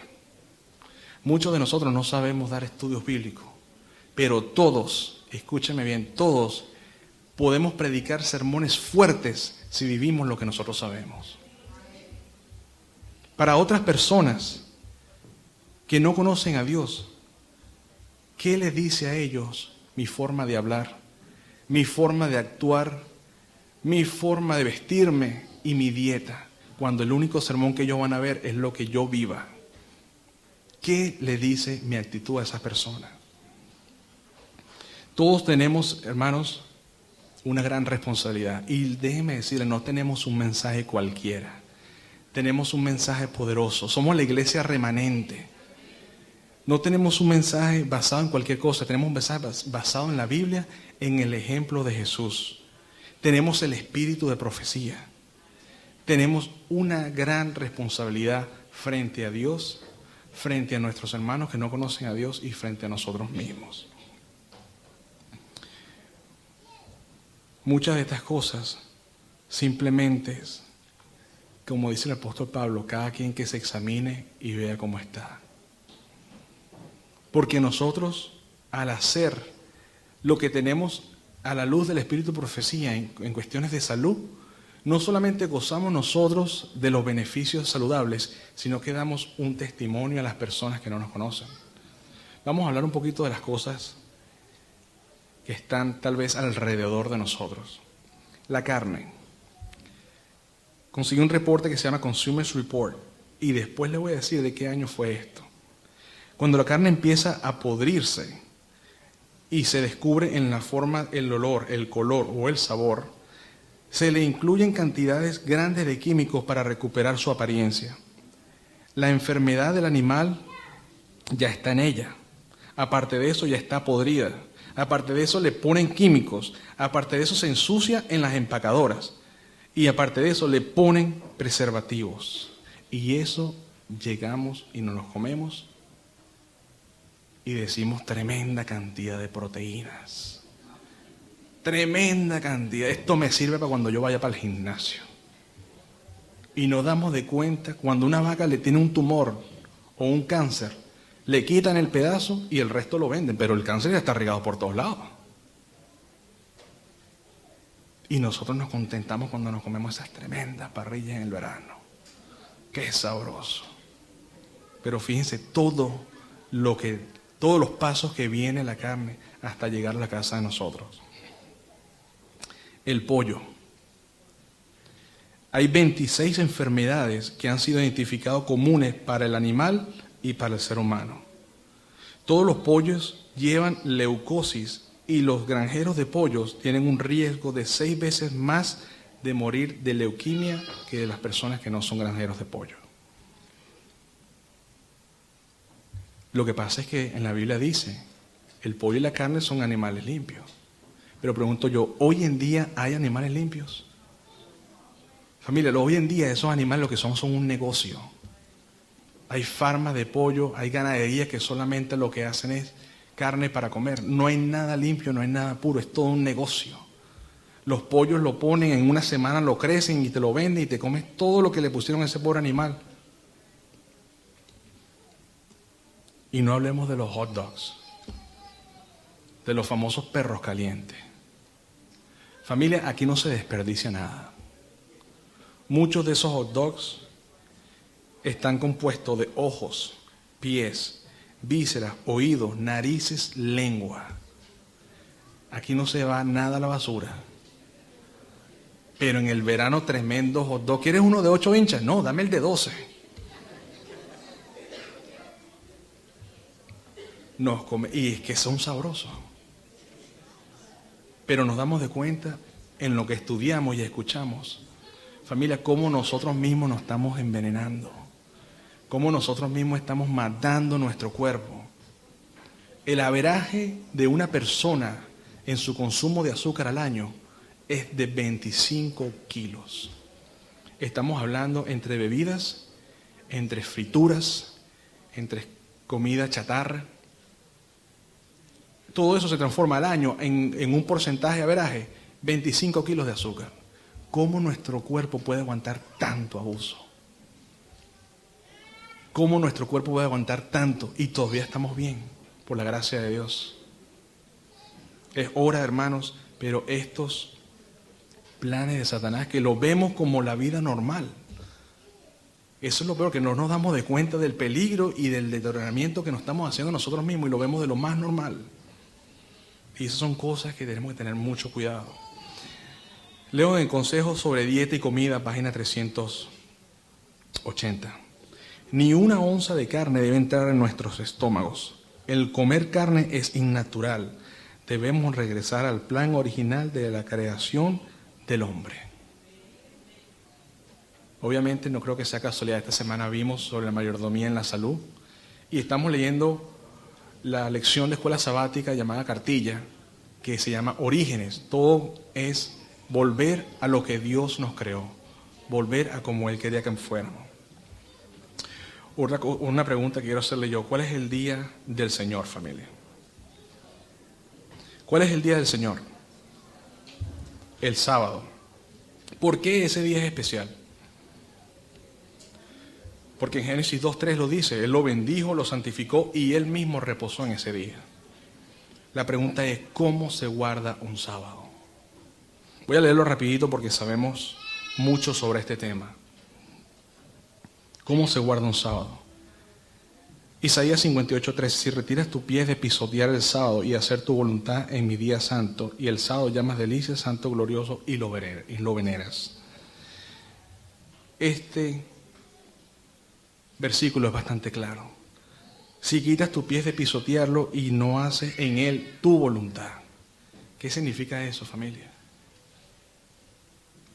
S1: Muchos de nosotros no sabemos dar estudios bíblicos. Pero todos, escúcheme bien, todos podemos predicar sermones fuertes si vivimos lo que nosotros sabemos. Para otras personas que no conocen a Dios, ¿qué les dice a ellos mi forma de hablar, mi forma de actuar, mi forma de vestirme y mi dieta? Cuando el único sermón que ellos van a ver es lo que yo viva. ¿Qué le dice mi actitud a esa persona? Todos tenemos, hermanos, una gran responsabilidad. Y déjeme decirle, no tenemos un mensaje cualquiera. Tenemos un mensaje poderoso. Somos la iglesia remanente. No tenemos un mensaje basado en cualquier cosa. Tenemos un mensaje basado en la Biblia, en el ejemplo de Jesús. Tenemos el espíritu de profecía. Tenemos una gran responsabilidad frente a Dios, frente a nuestros hermanos que no conocen a Dios y frente a nosotros mismos. Muchas de estas cosas simplemente es, como dice el apóstol Pablo, cada quien que se examine y vea cómo está. Porque nosotros, al hacer lo que tenemos a la luz del espíritu de profecía en cuestiones de salud, no solamente gozamos nosotros de los beneficios saludables, sino que damos un testimonio a las personas que no nos conocen. Vamos a hablar un poquito de las cosas que están tal vez alrededor de nosotros. La carne. Conseguí un reporte que se llama Consumers Report y después le voy a decir de qué año fue esto. Cuando la carne empieza a podrirse y se descubre en la forma, el olor, el color o el sabor, se le incluyen cantidades grandes de químicos para recuperar su apariencia. La enfermedad del animal ya está en ella. Aparte de eso, ya está podrida. Aparte de eso, le ponen químicos. Aparte de eso, se ensucia en las empacadoras. Y aparte de eso, le ponen preservativos. Y eso llegamos y nos los comemos y decimos tremenda cantidad de proteínas. Tremenda cantidad. Esto me sirve para cuando yo vaya para el gimnasio. Y nos damos de cuenta cuando una vaca le tiene un tumor o un cáncer, le quitan el pedazo y el resto lo venden, pero el cáncer ya está regado por todos lados. Y nosotros nos contentamos cuando nos comemos esas tremendas parrillas en el verano. Qué sabroso. Pero fíjense todos los pasos que viene la carne hasta llegar a la casa de nosotros. El pollo. Hay 26 enfermedades que han sido identificadas comunes para el animal y para el ser humano. Todos los pollos llevan leucosis y los granjeros de pollos tienen un riesgo de 6 veces más de morir de leuquimia que de las personas que no son granjeros de pollo. Lo que pasa es que en la Biblia dice, el pollo y la carne son animales limpios. Pero pregunto yo, ¿hoy en día hay animales limpios? Familia, hoy en día esos animales lo que son un negocio. Hay farmas de pollo, hay ganaderías que solamente lo que hacen es carne para comer. No hay nada limpio, no hay nada puro, es todo un negocio. Los pollos lo ponen, en una semana lo crecen y te lo venden y te comes todo lo que le pusieron a ese pobre animal. Y no hablemos de los hot dogs. de los famosos perros calientes. Familia, aquí no se desperdicia nada. Muchos de esos hot dogs están compuestos de ojos, pies, vísceras, oídos, narices, lengua. Aquí no se va nada a la basura. Pero en el verano tremendo hot dog. ¿Quieres uno de 8 hinchas? No, dame el de 12. Y es que son sabrosos. Pero nos damos de cuenta en lo que estudiamos y escuchamos, familia, cómo nosotros mismos nos estamos envenenando, cómo nosotros mismos estamos matando nuestro cuerpo. El averaje de una persona en su consumo de azúcar al año es de 25 kilos. Estamos hablando entre bebidas, entre frituras, entre comida chatarra. Todo eso se transforma al año en un porcentaje averaje, 25 kilos de azúcar. ¿Cómo nuestro cuerpo puede aguantar tanto abuso? ¿Cómo nuestro cuerpo puede aguantar tanto y todavía estamos bien, por la gracia de Dios? Es hora, hermanos, pero estos planes de Satanás, que lo vemos como la vida normal, eso es lo peor, que no nos damos de cuenta del peligro y del deterioramiento que nos estamos haciendo nosotros mismos y lo vemos de lo más normal. Y esas son cosas que tenemos que tener mucho cuidado. Leo en Consejos sobre Dieta y Comida, página 380. Ni una onza de carne debe entrar en nuestros estómagos. El comer carne es innatural. Debemos regresar al plan original de la creación del hombre. Obviamente no creo que sea casualidad. Esta semana vimos sobre la mayordomía en la salud y estamos leyendo la lección de escuela sabática llamada Cartilla, que se llama Orígenes. Todo es volver a lo que Dios nos creó, volver a como Él quería que fuéramos. Una pregunta que quiero hacerle yo: ¿cuál es el día del Señor, familia? ¿Cuál es el día del Señor? El sábado. ¿Por qué ese día es especial? Porque en Génesis 2:3 lo dice, Él lo bendijo, lo santificó y Él mismo reposó en ese día. La pregunta es, ¿cómo se guarda un sábado? Voy a leerlo rapidito porque sabemos mucho sobre este tema. ¿Cómo se guarda un sábado? Isaías 58:3, si retiras tu pie de pisotear el sábado y hacer tu voluntad en mi día santo, y el sábado llamas delicia, santo, glorioso, y lo veneras. Este versículo es bastante claro. Si quitas tu pie de pisotearlo y no haces en él tu voluntad. ¿Qué significa eso, familia?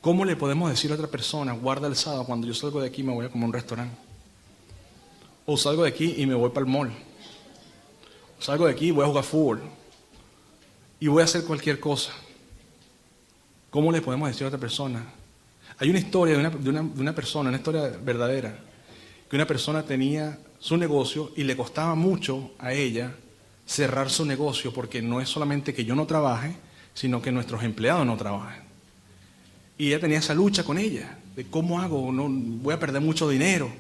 S1: ¿Cómo le podemos decir a otra persona, guarda el sábado, cuando yo salgo de aquí y me voy a comer a un restaurante? O salgo de aquí y me voy para el mall. O salgo de aquí y voy a jugar fútbol. Y voy a hacer cualquier cosa. ¿Cómo le podemos decir a otra persona? Hay una historia de una persona, una historia verdadera, que una persona tenía su negocio y le costaba mucho a ella cerrar su negocio, porque no es solamente que yo no trabaje, sino que nuestros empleados no trabajen. Y ella tenía esa lucha con ella, de cómo hago, no voy a perder mucho dinero.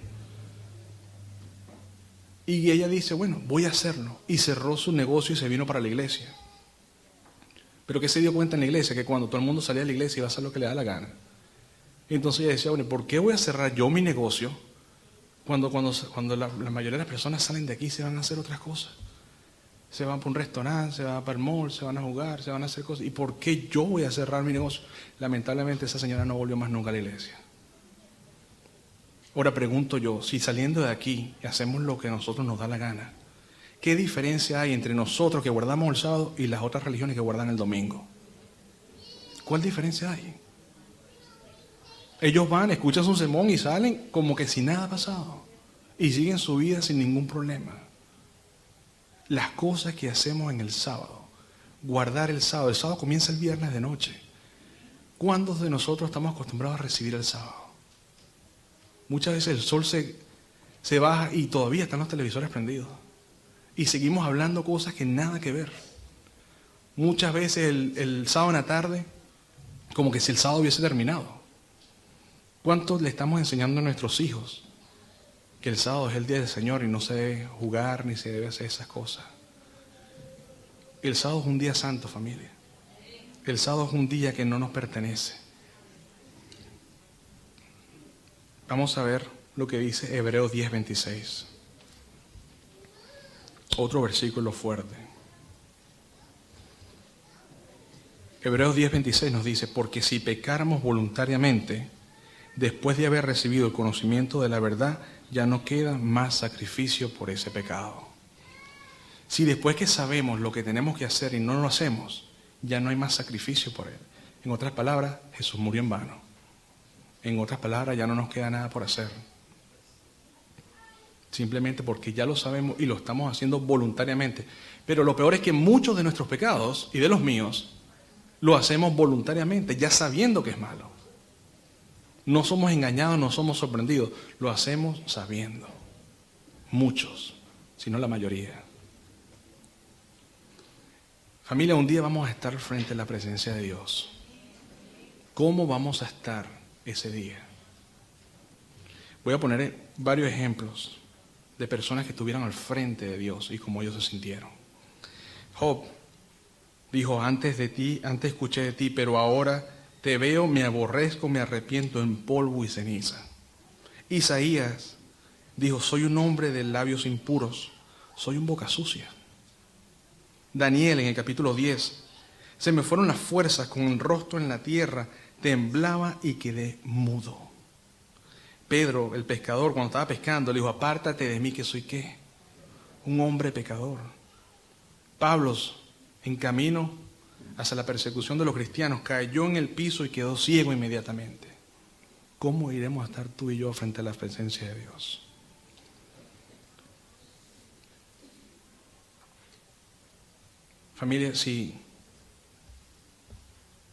S1: Y ella dice, bueno, voy a hacerlo. Y cerró su negocio y se vino para la iglesia. Pero ¿qué se dio cuenta en la iglesia? Que cuando todo el mundo salía de la iglesia iba a hacer lo que le da la gana. Y entonces ella decía, bueno, ¿por qué voy a cerrar yo mi negocio cuando la mayoría de las personas salen de aquí y se van a hacer otras cosas? Se van para un restaurante, se van para el mall, se van a jugar, se van a hacer cosas. ¿Y por qué yo voy a cerrar mi negocio? Lamentablemente esa señora no volvió más nunca a la iglesia. Ahora pregunto yo, si saliendo de aquí hacemos lo que a nosotros nos da la gana, ¿qué diferencia hay entre nosotros que guardamos el sábado y las otras religiones que guardan el domingo? ¿Cuál diferencia hay? Ellos van, escuchan su sermón y salen como que si nada ha pasado. Y siguen su vida sin ningún problema. Las cosas que hacemos en el sábado, guardar el sábado comienza el viernes de noche. ¿Cuántos de nosotros estamos acostumbrados a recibir el sábado? Muchas veces el sol se baja y todavía están los televisores prendidos. Y seguimos hablando cosas que nada que ver. Muchas veces el sábado en la tarde, como que si el sábado hubiese terminado. ¿Cuántos le estamos enseñando a nuestros hijos que el sábado es el día del Señor y no se debe jugar ni se debe hacer esas cosas? El sábado es un día santo, familia. El sábado es un día que no nos pertenece. Vamos a ver lo que dice Hebreos 10:26. Otro versículo fuerte. Hebreos 10:26 nos dice, porque si pecáramos voluntariamente, después de haber recibido el conocimiento de la verdad, ya no queda más sacrificio por ese pecado. Si después que sabemos lo que tenemos que hacer y no lo hacemos, ya no hay más sacrificio por él. En otras palabras, Jesús murió en vano. En otras palabras, ya no nos queda nada por hacer. Simplemente porque ya lo sabemos y lo estamos haciendo voluntariamente. Pero lo peor es que muchos de nuestros pecados y de los míos lo hacemos voluntariamente, ya sabiendo que es malo. No somos engañados, no somos sorprendidos, lo hacemos sabiendo. Muchos, si no la mayoría. Familia, un día vamos a estar frente a la presencia de Dios. ¿Cómo vamos a estar ese día? Voy a poner varios ejemplos de personas que estuvieron al frente de Dios y cómo ellos se sintieron. Job dijo, antes escuché de ti, pero ahora te veo, me aborrezco, me arrepiento en polvo y ceniza. Isaías dijo, soy un hombre de labios impuros, soy un boca sucia. Daniel en el capítulo 10, se me fueron las fuerzas, con el rostro en la tierra, temblaba y quedé mudo. Pedro, el pescador, cuando estaba pescando, le dijo, apártate de mí que soy ¿qué? Un hombre pecador. Pablo, en camino hacia la persecución de los cristianos, cayó en el piso y quedó ciego inmediatamente. ¿Cómo iremos a estar tú y yo frente a la presencia de Dios? Familia, si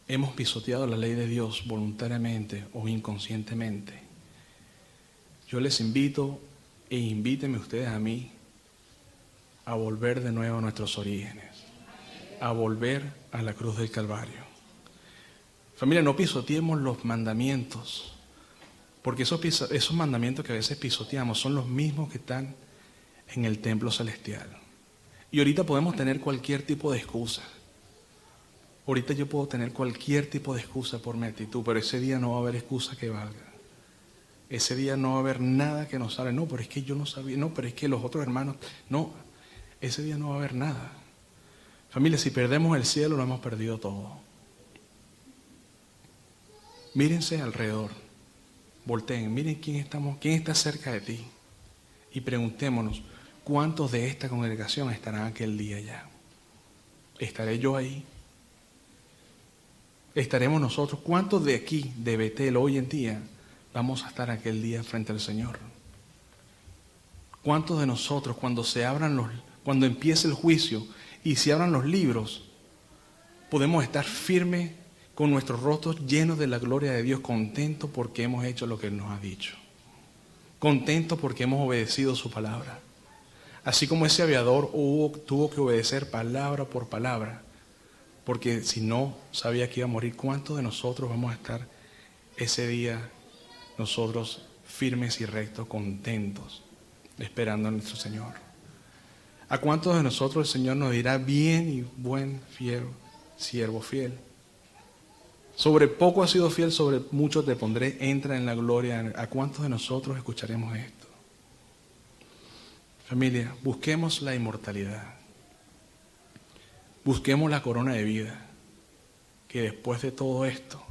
S1: hemos pisoteado la ley de Dios voluntariamente o inconscientemente, yo les invito e invítenme ustedes a mí a volver de nuevo a nuestros orígenes, a volver a la cruz del Calvario. Familia, no pisoteemos los mandamientos, porque esos mandamientos que a veces pisoteamos son los mismos que están en el templo celestial. Y ahorita podemos tener cualquier tipo de excusa. Ahorita yo puedo tener cualquier tipo de excusa por mi actitud, pero ese día no va a haber excusa que valga. Ese día no va a haber nada que nos salve. No, pero es que yo no sabía. No, pero es que los otros hermanos. No, ese día no va a haber nada. Familia, si perdemos el cielo, lo hemos perdido todo. Mírense alrededor. Volteen, miren quién está cerca de ti. Y preguntémonos, ¿cuántos de esta congregación estarán aquel día ya? ¿Estaré yo ahí? ¿Estaremos nosotros? ¿Cuántos de aquí, de Betel, hoy en día, vamos a estar aquel día frente al Señor? ¿Cuántos de nosotros, cuando empiece el juicio y se abran los libros, podemos estar firmes con nuestros rostros llenos de la gloria de Dios, contentos porque hemos hecho lo que Él nos ha dicho? Contentos porque hemos obedecido su palabra. Así como ese aviador tuvo que obedecer palabra por palabra, porque si no sabía que iba a morir, ¿cuántos de nosotros vamos a estar ese día nosotros firmes y rectos, contentos, esperando a nuestro Señor? ¿A cuántos de nosotros el Señor nos dirá, bien y buen, fiel, siervo fiel? Sobre poco has sido fiel, sobre mucho te pondré, entra en la gloria. ¿A cuántos de nosotros escucharemos esto? Familia, busquemos la inmortalidad. Busquemos la corona de vida, que después de todo esto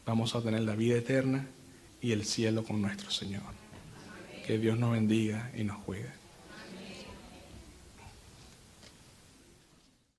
S1: vamos a tener la vida eterna y el cielo con nuestro Señor. Que Dios nos bendiga y nos cuide.